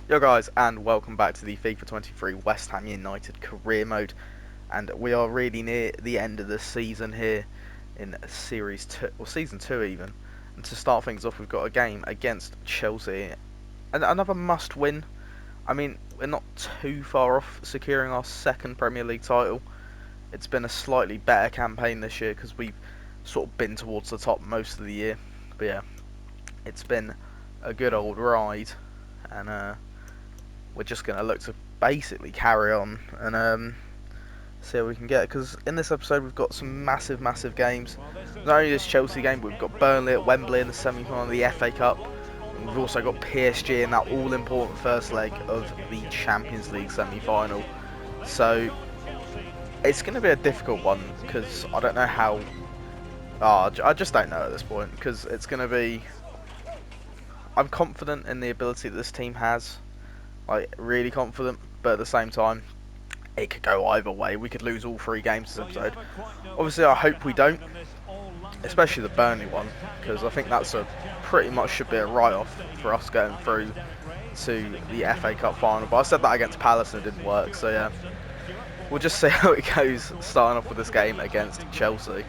Yo guys, and welcome back to the FIFA 23 West Ham United career mode, and we are really near the end of the season here in Series 2, or Season 2 even, and to start things off we've got a game against Chelsea, and another must win. I mean, we're not too far off securing our second Premier League title. It's been a slightly better campaign this year because we've sort of been towards the top most of the year, but yeah, it's been a good old ride, and we're just going to look to basically carry on and see how we can get. Because in this episode we've got some massive games. Not only this Chelsea game, but we've got Burnley at Wembley in the semi-final of the FA Cup. And we've also got PSG in that all-important first leg of the Champions League semi-final. So it's going to be a difficult one because I don't know how. I just don't know at this point because it's going to be. I'm confident in the ability that this team has. Like, really confident, but at the same time, it could go either way. We could lose all 3 games this episode. Obviously, I hope we don't, especially the Burnley one, because I think that's pretty much should be a write-off for us going through to the FA Cup final. But I said that against Palace and it didn't work, so yeah. We'll just see how it goes starting off with this game against Chelsea.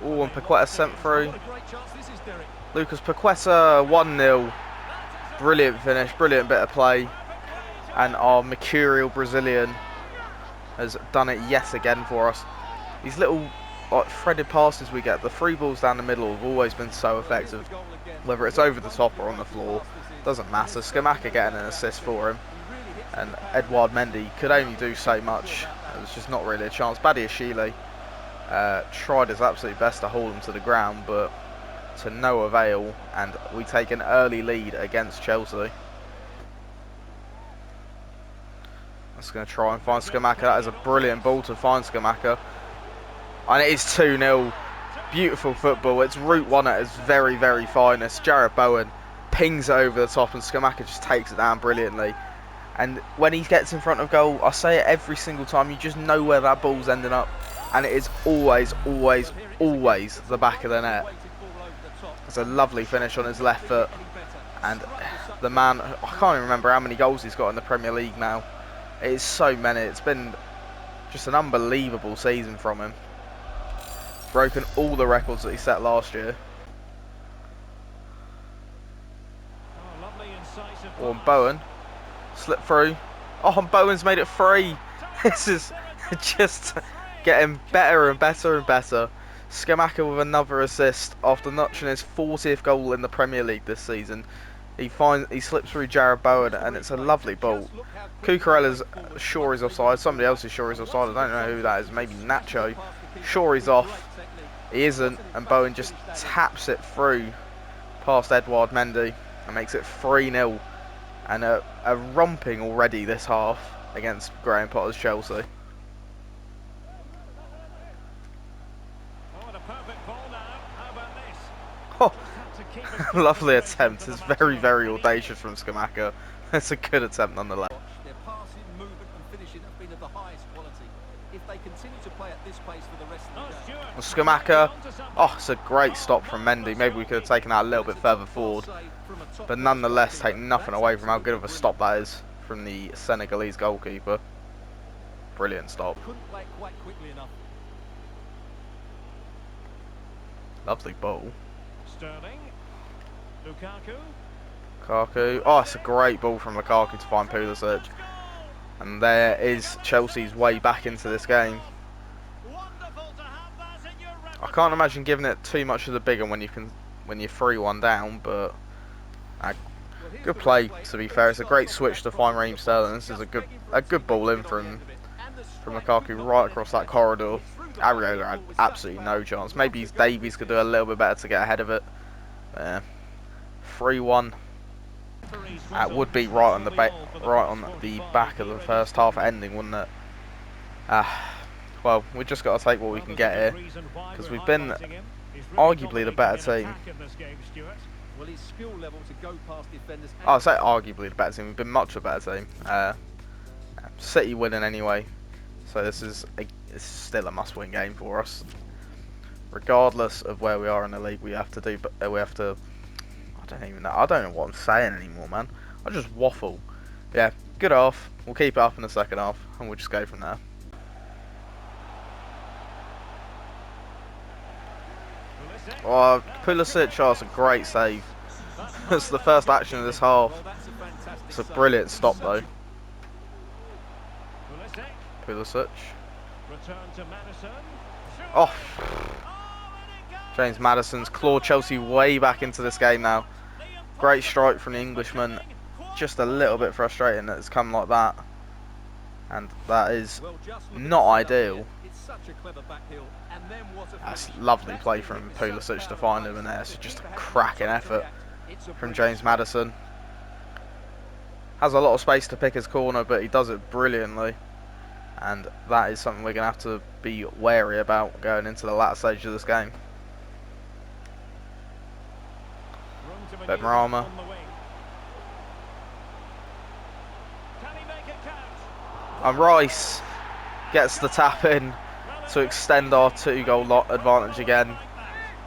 Oh, and Paqueta sent through. Lucas Paqueta, 1-0. Brilliant finish, brilliant bit of play. And our mercurial Brazilian has done it yet again for us. These little threaded passes we get, the free balls down the middle have always been so effective. Whether it's over the top or on the floor, doesn't matter. Scamacca getting an assist for him. And Edouard Mendy could only do so much. It was just not really a chance. Badiashile tried his absolute best to hold him to the ground, but to no avail, and we take an early lead against Chelsea. That's going to try and find Scamacca. That is a brilliant ball to find Scamacca. And it is 2-0. Beautiful football. It's Route 1 at its very finest. Jarrod Bowen pings it over the top and Scamacca just takes it down brilliantly. And when he gets in front of goal, I say it every single time, you just know where that ball's ending up. And it is always the back of the net. It's a lovely finish on his left foot. And the man, I can't even remember how many goals he's got in the Premier League now. It is so many. It's been just an unbelievable season from him. Broken all the records that he set last year. Oh, and Bowen slipped through. Oh, and Bowen's made it free. This is just getting better and better. Scamacca with another assist after notching his 40th goal in the Premier League this season. He slips through Jarrod Bowen and it's a lovely ball. Cucurella's sure he's offside. Somebody else is sure he's offside. I don't know who that is. Maybe Nacho. Sure he's off. He isn't, and Bowen just taps it through past Edouard Mendy and makes it 3-0. And a romping already this half against Graham Potter's Chelsea. Oh, lovely attempt. It's very audacious from Scamacca. It's a good attempt nonetheless. Their passing, movement and finishing have been of the highest quality. If they continue to play at this pace for the rest of the game. Scamacca. Oh, it's a great stop from Mendy. Maybe we could have taken that a little bit further forward. But nonetheless, take nothing away from how good of a stop that is from the Senegalese goalkeeper. Brilliant stop. Lovely ball. Sterling, Lukaku. Oh, it's a great ball from Lukaku to find Pulisic. And there is Chelsea's way back into this game. I can't imagine giving it too much of the big one when you're 3-1 down, but good play to be fair. It's a great switch to find Raheem Sterling. This is a good ball in from Lukaku right across that corridor. Areola had absolutely no chance. Maybe Davies could do a little bit better to get ahead of it. 3-1. That would be right on the back of the first half ending, wouldn't it? Well, we've just got to take what we can get here because we've been arguably the better team. I say arguably the better team. We've been much the better team. City winning anyway, so this is still a must-win game for us. regardless of where we are in the league, we have to do. But we have to. I don't even know. I don't know what I'm saying anymore, man. I just waffle. Yeah, good half. We'll keep it up in the second half, and we'll just go from there. Oh, Pulisic, that's a great save. It's the first action of this half. It's a brilliant stop, though. Pulisic. Oh, James Maddison's clawed Chelsea way back into this game now. Great strike from the Englishman. Just a little bit frustrating that it's come like that. And that is not ideal. That's lovely play from Pulisic to find him in there. It's just a cracking effort from James Maddison. Has a lot of space to pick his corner, but he does it brilliantly. And that is something we're going to have to be wary about going into the latter stage of this game. Benrahma. And Rice gets the tap in to extend our 2-goal advantage again.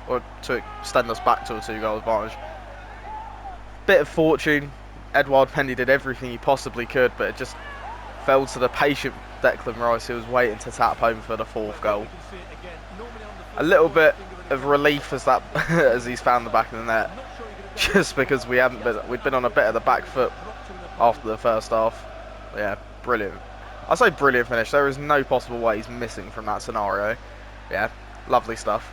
Or to extend us back to a 2-goal advantage. Bit of fortune. Edouard Mendy did everything he possibly could, but it just fell to the patient Declan Rice, who was waiting to tap home for the 4th goal. A little bit of relief as that as he's found the back of the net, just because we'd been on a bit of the back foot after the first half. Yeah, brilliant. I say brilliant finish. There is no possible way he's missing from that scenario. Yeah, lovely stuff.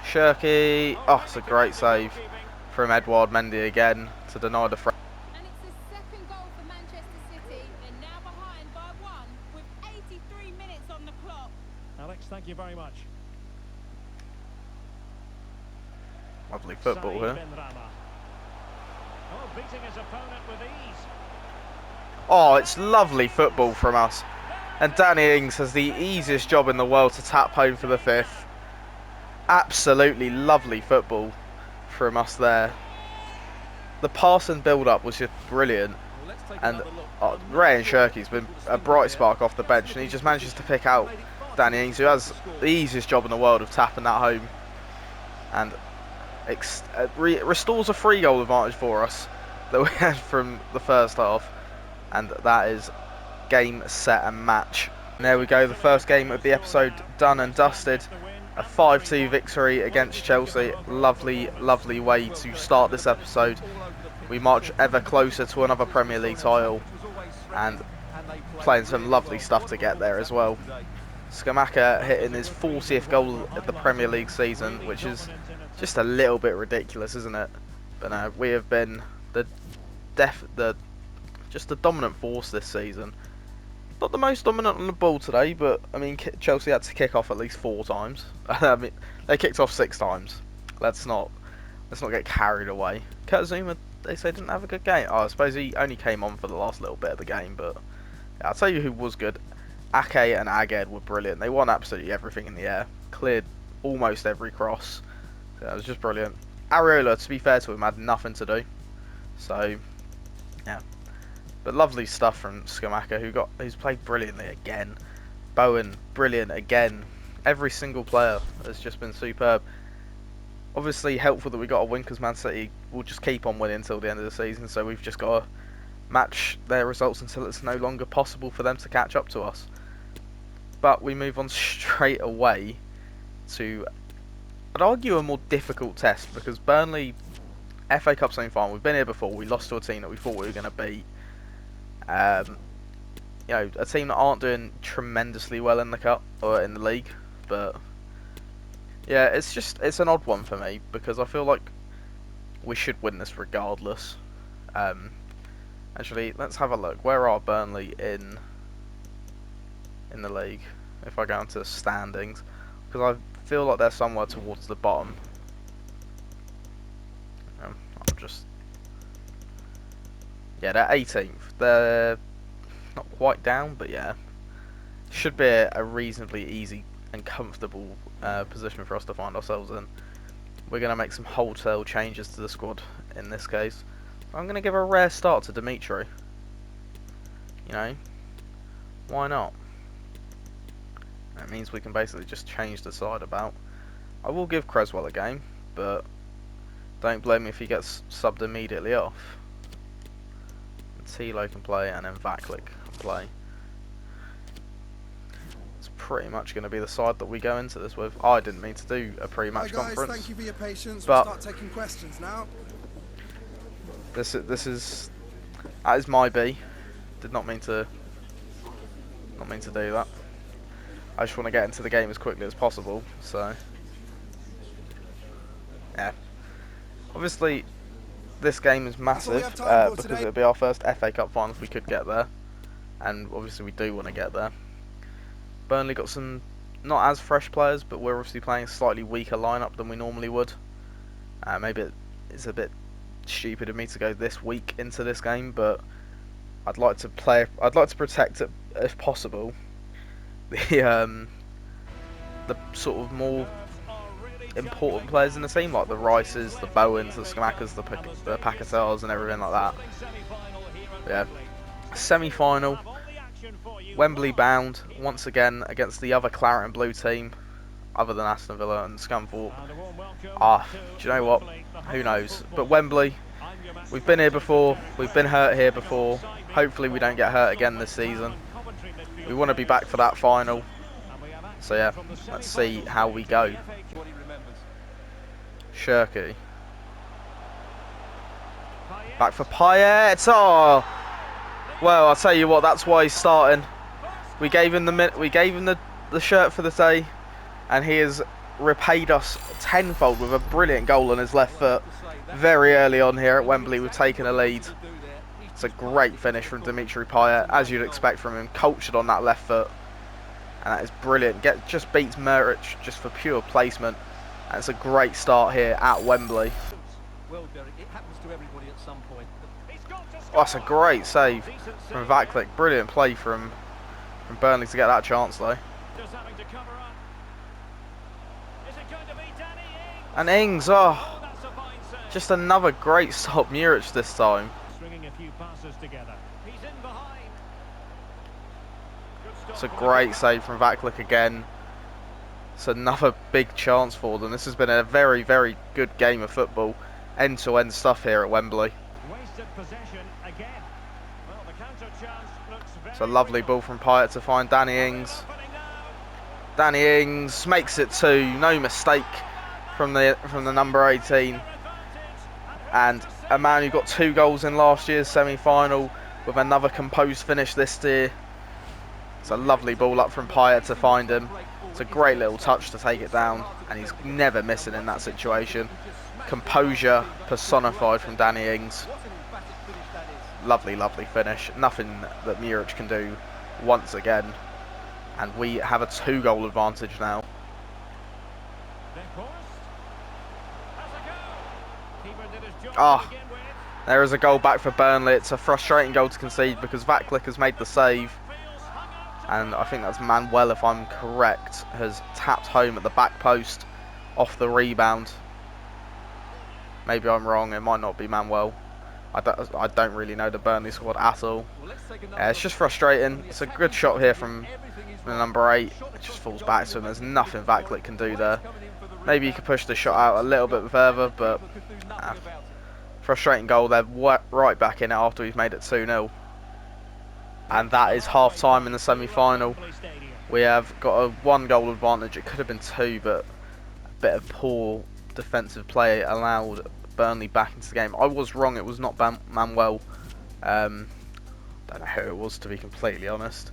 Shirky. Oh, it's a great save from Edouard Mendy again to deny the front. And it's the second goal for Manchester City. They're now behind by 1 with 83 minutes on the clock. Alex, thank you very much. Lovely football here. Oh, beating his opponent with ease. Oh, it's lovely football from us. And Danny Ings has the easiest job in the world to tap home for the 5th. Absolutely lovely football from us there. The pass and build-up was just brilliant. And Ray Shirky's been a bright spark off the bench, and he just manages to pick out Danny Ings, who has the easiest job in the world of tapping that home. And restores a 3-goal advantage for us that we had from the first half. And that is game, set and match. And there we go, the first game of the episode done and dusted. A 5-2 victory against Chelsea. Lovely, lovely way to start this episode. We march ever closer to another Premier League title, and playing some lovely stuff to get there as well. Scamacca hitting his 40th goal of the Premier League season, which is just a little bit ridiculous, isn't it? But no, we have been just the dominant force this season. Not the most dominant on the ball today, but I mean Chelsea had to kick off at least 4 times. I mean they kicked off 6 times. Let's not get carried away. Kurt Zouma, they say, didn't have a good game. Oh, I suppose he only came on for the last little bit of the game, but yeah, I'll tell you who was good. Ake and Aged were brilliant. They won absolutely everything in the air. Cleared almost every cross. So that was just brilliant. Areola, to be fair to him, had nothing to do. So yeah. But lovely stuff from Scamacca, who's played brilliantly again. Bowen, brilliant again. Every single player has just been superb. Obviously helpful that we got a win, because Man City will just keep on winning until the end of the season. So we've just got to match their results until it's no longer possible for them to catch up to us. But we move on straight away to, I'd argue, a more difficult test, because Burnley, FA Cup semi-final, we've been here before. We lost to a team that we thought we were going to beat. You know, a team that aren't doing tremendously well in the cup or in the league, but yeah, it's an odd one for me, because I feel like we should win this regardless. Actually, let's have a look. Where are Burnley in the league? If I go into the standings, because I feel like they're somewhere towards the bottom. I'll just. Yeah, they're 18th. They're not quite down, but yeah. Should be a reasonably easy and comfortable position for us to find ourselves in. We're going to make some wholesale changes to the squad in this case. I'm going to give a rare start to Dimitri. You know, why not? That means we can basically just change the side about. I will give Creswell a game, but don't blame me if he gets subbed immediately off. Tilo can play, and then Vaklik can play. It's pretty much going to be the side that we go into this with. I didn't mean to do a pre-match conference. Thank you for your patience. But we'll start taking questions now. That is my B. Did not mean to do that. I just want to get into the game as quickly as possible. So yeah, obviously this game is massive because it'll be our first FA Cup final if we could get there, and obviously we do want to get there. Burnley got some not as fresh players, but we're obviously playing a slightly weaker lineup than we normally would. Maybe it's a bit stupid of me to go this weak into this game, but I'd like to protect it if possible. The sort of more important players in the team, like the Rices, the Bowens, the Skamakas, the Pacatels, and everything like that. Yeah, semi-final, Wembley bound once again against the other claret and blue team, other than Aston Villa and Scunthorpe. Do you know what? Who knows? But Wembley, we've been here before. We've been hurt here before. Hopefully we don't get hurt again this season. We want to be back for that final. So yeah, let's see how we go. Shirky. Back for Payet. Oh, well, I'll tell you what. That's why he's starting. We gave him the shirt for the day, and he has repaid us tenfold with a brilliant goal on his left foot. Very early on here at Wembley, we've taken a lead. It's a great finish from Dimitri Payet, as you'd expect from him, cultured on that left foot, and that is brilliant. Just beats Muric just for pure placement, and it's a great start here at Wembley. Well, Derek, it happens to everybody at some point. Oh, that's a great save from Vaklik. Brilliant play from Burnley to get that chance though. And Ings, oh, just another great stop. Muric this time. It's a great save from Vaklik again. It's another big chance for them. This has been a very, very good game of football. End-to-end stuff here at Wembley. It's a lovely ball from Payet to find Danny Ings. Danny Ings makes it 2. No mistake from the number 18. And a man who got 2 goals in last year's semi-final with another composed finish this year. It's a lovely ball up from Payet to find him. It's a great little touch to take it down, and he's never missing in that situation. Composure personified from Danny Ings. Lovely, lovely finish. Nothing that Muric can do once again. And we have a 2-goal advantage now. There is a goal back for Burnley. It's a frustrating goal to concede because Vaklik has made the save. And I think that's Manuel, if I'm correct, has tapped home at the back post off the rebound. Maybe I'm wrong. It might not be Manuel. I don't really know the Burnley squad at all. It's just frustrating. It's a good shot here from the number 8. It just falls back to him. There's nothing Vaklik can do there. Maybe he could push the shot out a little bit further, but frustrating goal there. Right back in it after we've made it 2-0. And that is half time in the semi-final. We have got a 1-goal advantage. It could have been 2, but a bit of poor defensive play allowed Burnley back into the game. I was wrong. It was not Manuel. Don't know who it was, to be completely honest.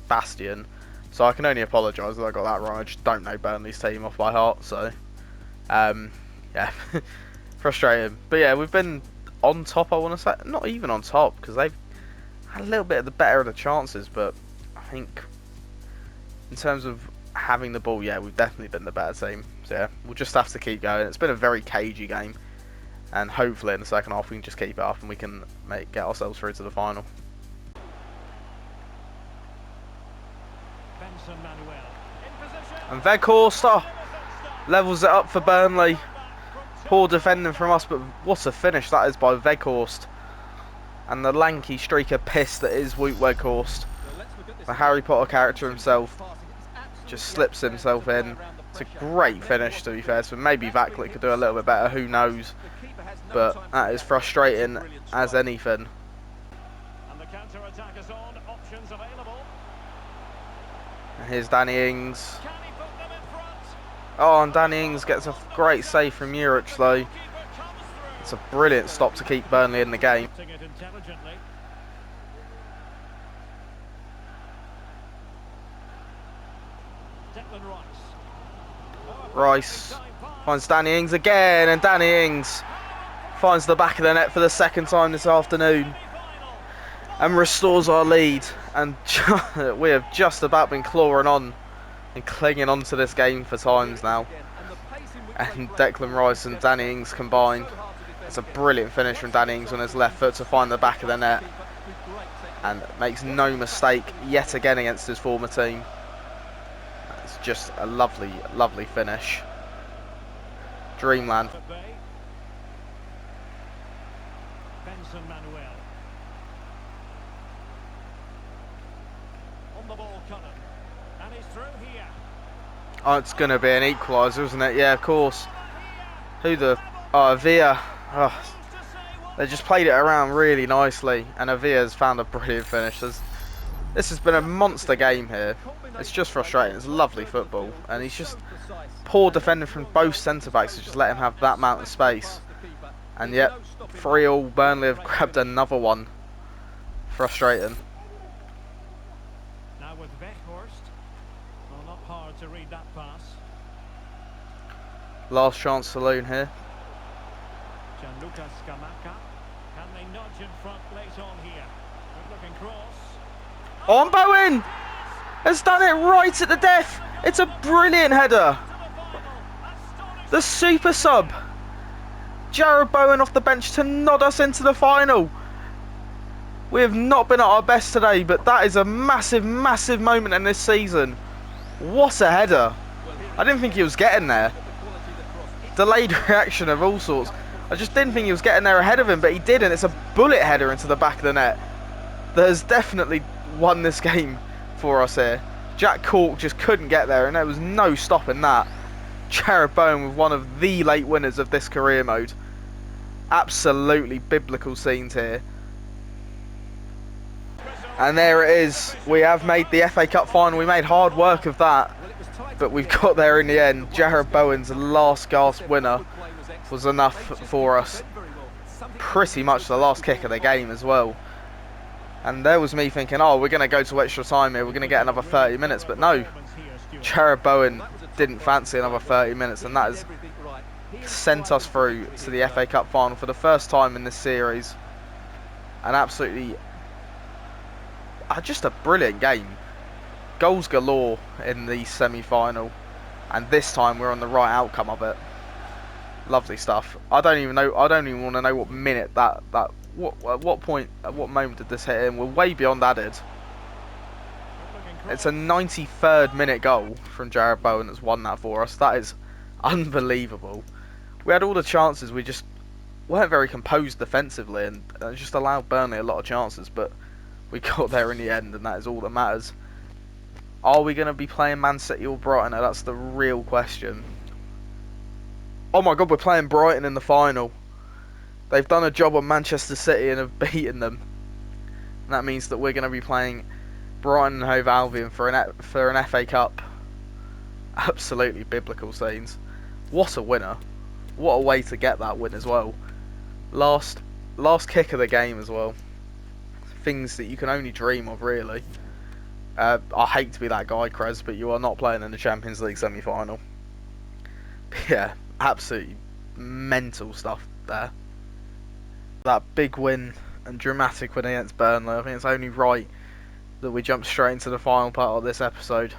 Bastian. So I can only apologise that I got that wrong. I just don't know Burnley's team off by heart. So yeah, frustrating. But yeah, we've been on top, I want to say. Not even on top, because they've had a little bit of the better of the chances, but I think in terms of having the ball, yeah, we've definitely been the better team. So yeah, we'll just have to keep going. It's been a very cagey game, and hopefully in the second half we can just keep it up and we can get ourselves through to the final. And Weghorst levels it up for Burnley. Poor defending from us, but what a finish that is by Weghorst. And the lanky streak of piss that is Wout Weghorst. The Harry Potter character himself just slips himself in. It's a great finish, to be fair. So maybe Vaklik could do a little bit better, who knows. But that is frustrating as anything. And the counter-attack is on. Options available. And here's Danny Ings. Can he put them in front? Oh, and Danny Ings gets a great save from Juric, though. It's a brilliant stop to keep Burnley in the game. It intelligently. Declan Rice. Rice finds Danny Ings again, and Danny Ings finds the back of the net for the second time this afternoon and restores our lead. And we have just about been clawing on and clinging on to this game for times now. And Declan Rice and Danny Ings combined. It's a brilliant finish from Danny Ings on his left foot to find the back of the net, and makes no mistake yet again against his former team. It's just a lovely, lovely finish. Dreamland. Benson Manuel. On the ball, Cullen. And he's through here. Oh, it's going to be an equaliser, isn't it? Yeah, of course. Who the... Oh, Avia. Oh, they just played it around really nicely, and Avia's found a brilliant finish. This has been a monster game here. It's just frustrating. It's lovely football, and he's just poor defending from both centre-backs to just let him have that amount of space. And yet, 3-3, Burnley have grabbed another one. Frustrating. Now with Weghorst. Well, not hard to read that pass. Last chance saloon here. Gianluca Scamacca. Can they nudge in front late on here? Good looking cross. On Bowen! Has done it right at the death. It's a brilliant header. The super sub. Jared Bowen off the bench to nod us into the final. We have not been at our best today, but that is a massive, massive moment in this season. What a header. I didn't think he was getting there. Delayed reaction of all sorts. I just didn't think he was getting there ahead of him, but he did, and it's a bullet header into the back of the net. That has definitely won this game for us here. Jack Cork just couldn't get there, and there was no stopping that. Jared Bowen with one of the late winners of this career mode. Absolutely biblical scenes here. And there it is. We have made the FA Cup final. We made hard work of that, but we've got there in the end. Jared Bowen's last gasp winner was enough for us. Pretty much the last kick of the game as well. And there was me thinking, oh, we're going to go to extra time here. We're going to get another 30 minutes. But no, Jared Bowen didn't fancy another 30 minutes. And that has sent us through to the FA Cup final for the first time in this series. And absolutely, just a brilliant game. Goals galore in the semi-final. And this time we're on the right outcome of it. Lovely stuff. I don't even want to know what minute what point, at what moment did this hit in? We're way beyond added. It's a 93rd minute goal from Jared Bowen that's won that for us. That is unbelievable. We had all the chances, we just weren't very composed defensively, and just allowed Burnley a lot of chances, but we got there in the end, and that is all that matters. Are we going to be playing Man City or Brighton? Now, that's the real question. Oh my god, we're playing Brighton in the final. They've done a job on Manchester City and have beaten them. And that means that we're going to be playing Brighton and Hove Albion for an FA Cup. Absolutely biblical scenes. What a winner. What a way to get that win as well. Last kick of the game as well. Things that you can only dream of, really. I hate to be that guy, Krez, but you are not playing in the Champions League semi-final. Yeah, absolutely mental stuff there. That big win and dramatic win against Burnley. I think it's only right that we jump straight into the final part of this episode.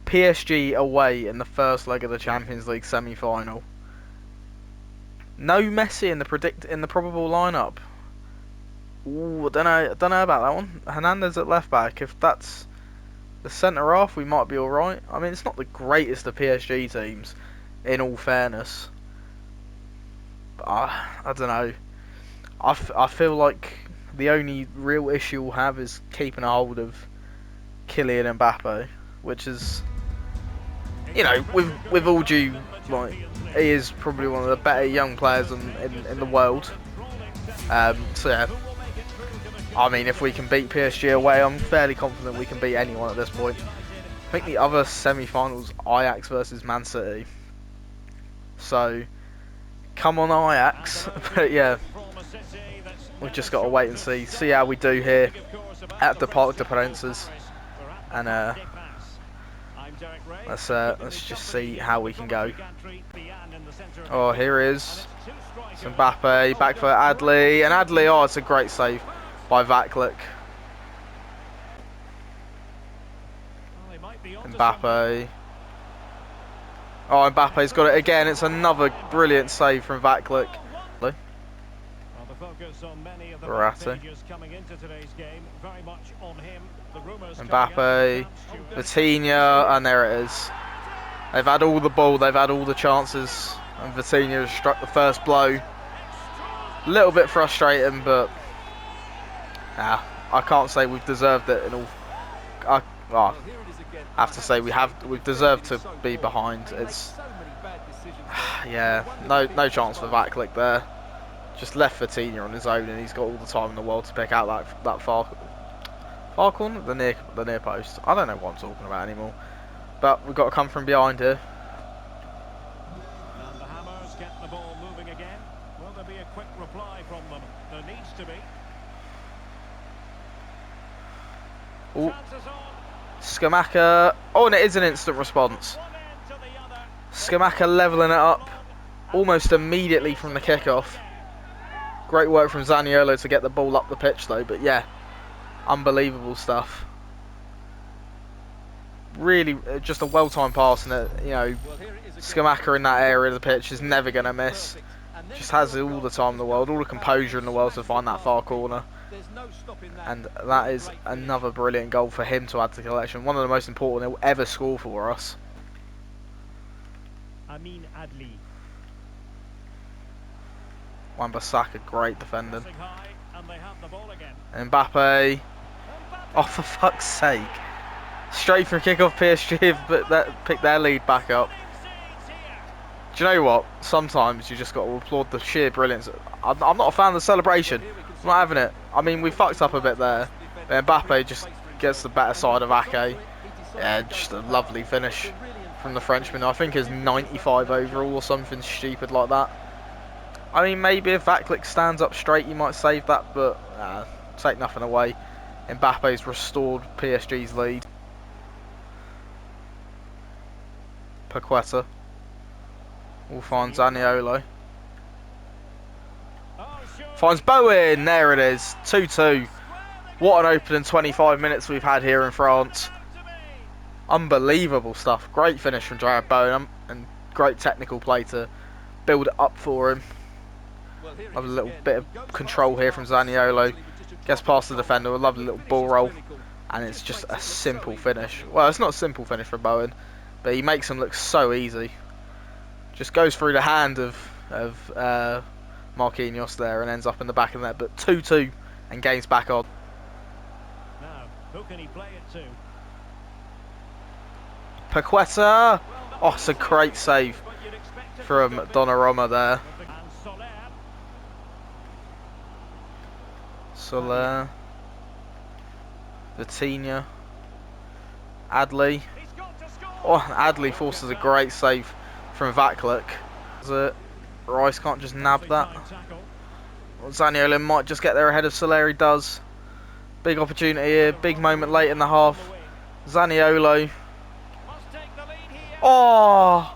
PSG away in the first leg of the Champions League semi-final. No Messi in the probable lineup. Ooh, I don't know about that one. Hernandez at left back. If that's the centre half, we might be all right. I mean, it's not the greatest of PSG teams, in all fairness. But I don't know. I feel like the only real issue we'll have is keeping a hold of Kylian Mbappe, which is, you know, with all due, like, he is probably one of the better young players in the world. So yeah, I mean, if we can beat PSG away, I'm fairly confident we can beat anyone at this point. I think the other semi-finals, Ajax versus Man City. So, come on Ajax. But yeah, we've just got to wait and see how we do here at the Parc des Princes. And let's just see how we can go. Oh, here is Mbappe, back for Adli, and Adli, oh, it's a great save by Vaklik. Mbappe. Oh, Mbappe's got it again. It's another brilliant save from Vaklik. Verratti. Mbappe, Vitinha, and there it is. They've had all the ball, they've had all the chances, and Vitinha has struck the first blow. A little bit frustrating, but I can't say we've deserved it. In all, I have to say we've deserved to be behind. It's yeah, no chance for Vaklik there. Just left Vitinha on his own, and he's got all the time in the world to pick out that far corner, the near post. I don't know what I'm talking about anymore. But we've got to come from behind here. And the Hammers get the ball moving again. Will there be a quick reply from them? There needs to be. Oh, Scamacca. Oh, and it is an instant response. Scamacca levelling it up almost immediately from the kickoff. Great work from Zaniolo to get the ball up the pitch though, but yeah, unbelievable stuff. Really, just a well-timed pass, and you know, Scamacca in that area of the pitch is never going to miss. Just has all the time in the world, all the composure in the world to find that far corner. And that is another brilliant goal for him to add to the collection. One of the most important he'll ever score for us. Amin Adli. Wan-Bissaka, great defending. Mbappe. Oh, for fuck's sake. Straight from kick-off PSG, but that picked their lead back up. Do you know what? Sometimes you just got to applaud the sheer brilliance. I'm not a fan of the celebration. I'm not having it. I mean, we fucked up a bit there. But Mbappe just gets the better side of Ake. Yeah, just a lovely finish from the Frenchman. I think it's 95 overall or something stupid like that. I mean, maybe if Vaklik stands up straight, you might save that, but take nothing away. Mbappe's restored PSG's lead. Paqueta will find Zaniolo. Finds Bowen. There it is. 2-2. What an opening 25 minutes we've had here in France. Unbelievable stuff. Great finish from Jared Bowen and great technical play to build it up for him. Have a little bit of control here from Zaniolo. Gets past the defender. A lovely little ball roll. And it's just a simple finish. Well, it's not a simple finish for Bowen, but he makes him look so easy. Just goes through the hand of Marquinhos there and ends up in the back of the net. But 2-2 and game's back on. Now, who can he play it to? Paqueta. Oh, it's a great save from Donnarumma there. Soler. Vitinha. Adli. Oh, Adli forces a great save from Vaklik. Rice can't just nab that. Zaniolo might just get there ahead of Soler. He does. Big opportunity here. Big moment late in the half. Zaniolo. Oh!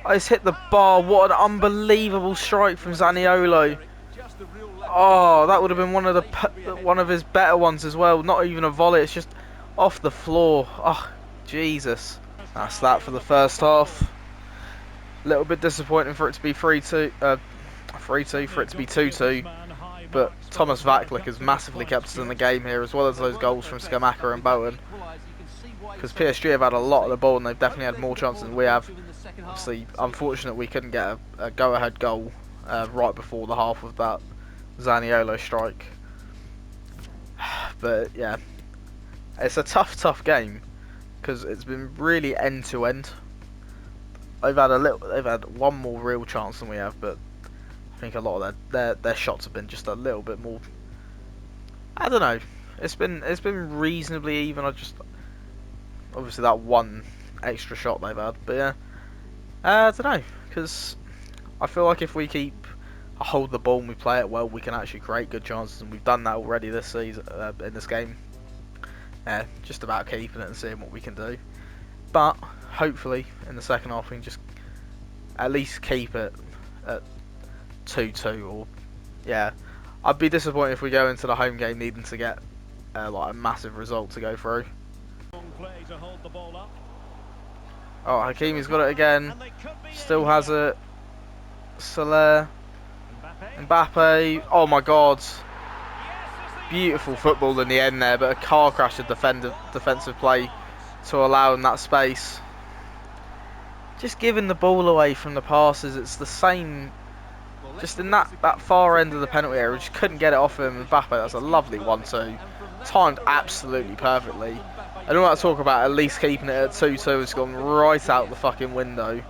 It's hit the bar. What an unbelievable strike from Zaniolo. Oh, that would have been one of his better ones as well. Not even a volley. It's just off the floor. Oh, Jesus. That's that for the first half. A little bit disappointing for it to be 3-2, for it to be 2-2. But Thomas Vaklik has massively kept us in the game here, as well as those goals from Scamacca and Bowen. Because PSG have had a lot of the ball, and they've definitely had more chances than we have. Obviously, unfortunate we couldn't get a go-ahead goal right before the half of that Zaniolo strike. But yeah, It's a tough game because it's been really end to end. They've had one more real chance than we have, but I think a lot of their shots have been just a little bit more. I don't know. It's been reasonably even. I just obviously that one extra shot they've had, but yeah, I don't know, because I feel like if we keep hold the ball and we play it well, we can actually create good chances, and we've done that already this season in this game. Yeah, just about keeping it and seeing what we can do. But hopefully in the second half we can just at least keep it at 2-2, or yeah. I'd be disappointed if we go into the home game needing to get like a massive result to go through. Oh, Hakimi's got it again. Still has it. Soler. Mbappe. Oh my God. Beautiful football in the end there, but a car crash of defensive play to allow in that space. Just giving the ball away from the passes. It's the same. Just in that far end of the penalty area, we just couldn't get it off him. Mbappe, that's a lovely 1-2. Timed absolutely perfectly. I don't want to talk about at least keeping it at 2-2. It's gone right out the fucking window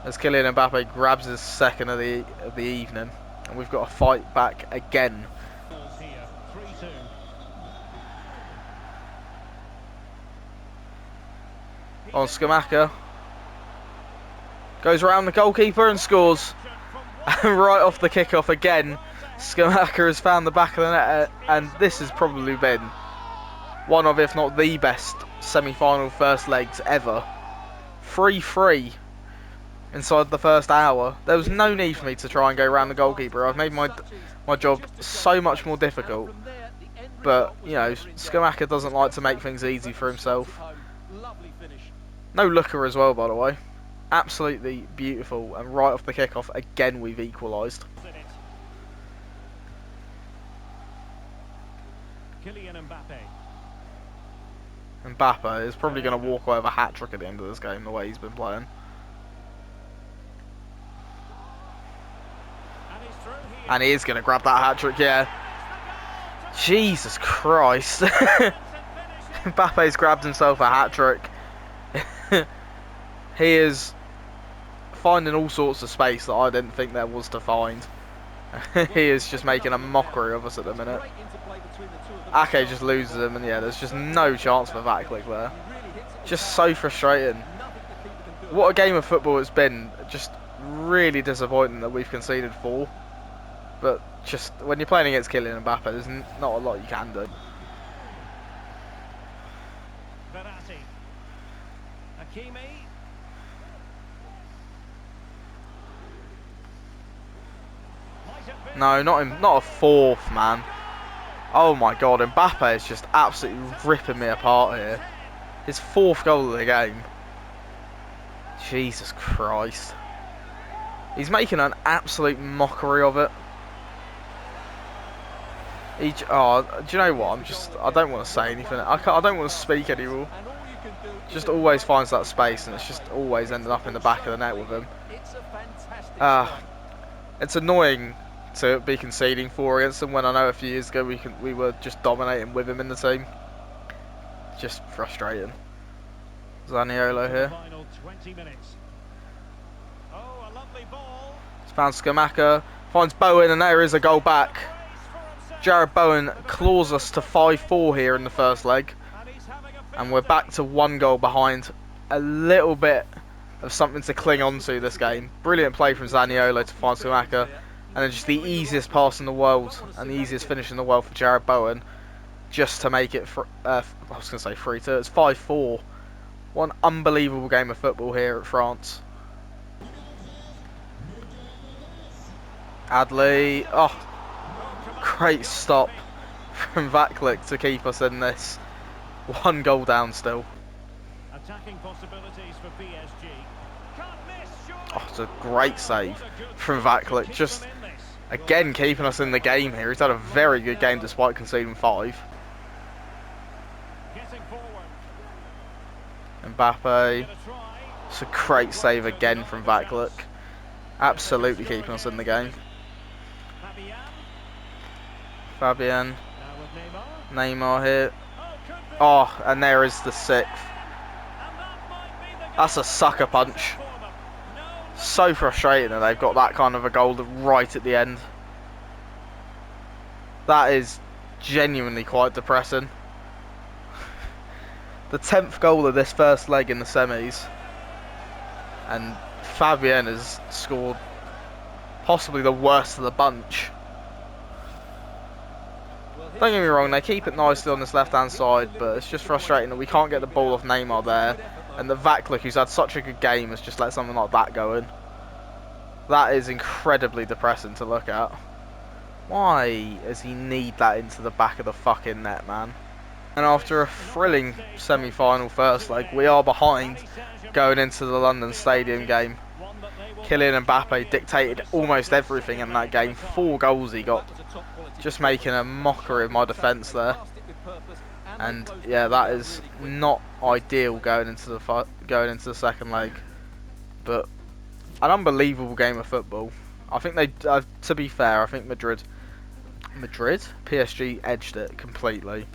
as Kylian Mbappe grabs his second of the evening, and we've got to fight back again. On Scamacca, goes around the goalkeeper and scores. And right off the kickoff again, Scamacca has found the back of the net, and this has probably been one of, if not the best, semi-final first legs ever. 3-3 inside the first hour. There was no need for me to try and go around the goalkeeper. I've made my job so much more difficult. But, you know, Scamacca doesn't like to make things easy for himself. No looker as well, by the way. Absolutely beautiful, and right off the kickoff again we've equalised. Mbappe is probably going to walk away with a hat-trick at the end of this game, the way he's been playing. And he is going to grab that hat-trick, yeah. Jesus Christ. Mbappe's grabbed himself a hat-trick. He is finding all sorts of space that I didn't think there was to find. He is just making a mockery of us at the minute. Ake just loses him, and yeah, there's just no chance for that click there. Just so frustrating. What a game of football it's been. Just really disappointing that we've conceded 4. But just when you're playing against Kylian Mbappe, there's not a lot you can do. No, not a 4th, man. Oh my God, Mbappe is just absolutely ripping me apart here. His 4th goal of the game. Jesus Christ. He's making an absolute mockery of it. Do you know what? I don't want to say anything. I don't want to speak anymore. Just always finds that space, and it's just always ended up in the back of the net with him. It's annoying to be conceding 4 against him when I know a few years ago we were just dominating with him in the team. Just frustrating. Zaniolo here. It's found Scamacca, finds Bowen, and there is a goal back. Jared Bowen claws us to 5-4 here in the first leg, and we're back to 1 goal behind. A little bit of something to cling on to this game. Brilliant play from Zaniolo to find Scamacca. And then just the easiest pass in the world and the easiest finish in the world for Jared Bowen, just to make it, I was going to say 3-2, it's 5-4. One unbelievable game of football here at France. Adley, oh, great stop from Vaklik to keep us in this. 1 goal down still. Attacking possibilities for PSG. Oh, it's a great save from Vaklik, just again keeping us in the game here. He's had a very good game despite conceding 5. Mbappe, it's a great save again from Vaklik. Absolutely keeping us in the game. Fabian, Neymar here. Oh, and there is the 6th. And that might be the That's a goal sucker that punch. does it for them. No, So frustrating that they've got that kind of a goal right at the end. That is genuinely quite depressing. The 10th goal of this first leg in the semis. And Fabian has scored possibly the worst of the bunch. Don't get me wrong, they keep it nicely on this left-hand side, but it's just frustrating that we can't get the ball off Neymar there, and that Vaklik, who's had such a good game, has just let something like that go in. That is incredibly depressing to look at. Why does he need that into the back of the fucking net, man? And after a thrilling semi-final first leg, we are behind going into the London Stadium game. Kylian Mbappe dictated almost everything in that game. 4 goals he got, just making a mockery of my defence there. And yeah, that is not ideal going into the second leg. But an unbelievable game of football. I think they, to be fair, I think Madrid, PSG edged it completely.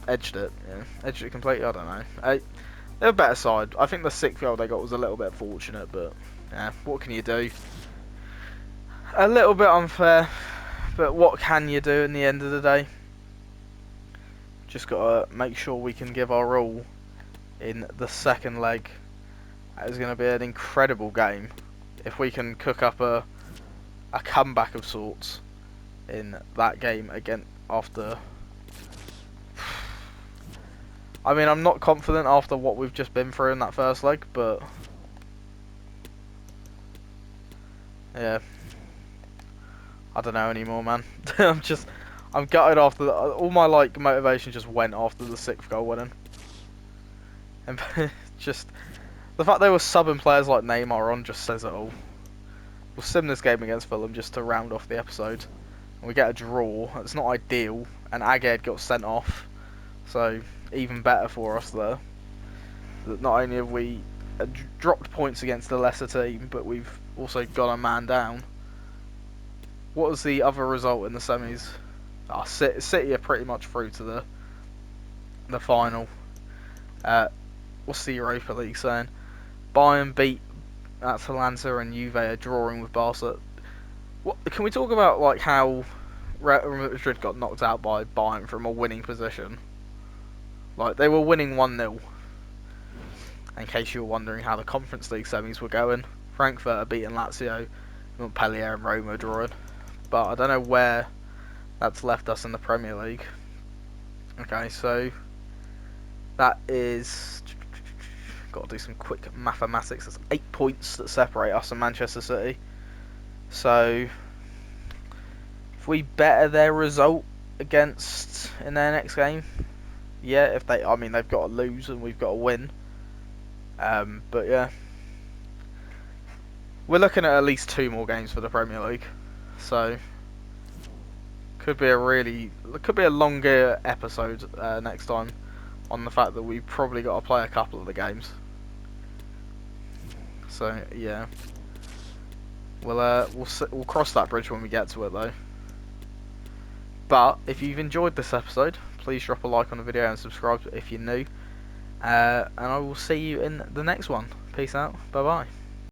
Edged it completely. I don't know. They're a better side. I think the 6th goal they got was a little bit fortunate, but yeah, what can you do? A little bit unfair, but what can you do in the end of the day? Just gotta make sure we can give our all in the second leg. It's going to be an incredible game if we can cook up a comeback of sorts in that game again after. I mean, I'm not confident after what we've just been through in that first leg, but yeah, I don't know anymore, man. I'm gutted after all my motivation just went after the 6th goal winning, and just the fact they were subbing players like Neymar on just says it all. We'll sim this game against Fulham just to round off the episode, and we get a draw. It's not ideal, and Aged got sent off, so even better for us there. That not only have we dropped points against the lesser team, but we've also got a man down. What was the other result in the semis? City are pretty much through to the final. What's the Europa League saying? Bayern beat Atalanta and Juve are drawing with Barca. What can we talk about? How Real Madrid got knocked out by Bayern from a winning position? They were winning 1-0. In case you were wondering how the Conference League semis were going, Frankfurt are beating Lazio, Montpellier and Roma drawing. But I don't know where that's left us in the Premier League. Okay, so that is. Got to do some quick mathematics. That's 8 points that separate us and Manchester City. So if we better their result against in their next game, yeah. I mean, they've got to lose and we've got to win. But yeah, we're looking at least 2 more games for the Premier League. So could be a longer episode next time on the fact that we've probably got to play a couple of the games. So yeah, we'll cross that bridge when we get to it though. But if you've enjoyed this episode, please drop a like on the video and subscribe if you're new. And I will see you in the next one. Peace out. Bye bye.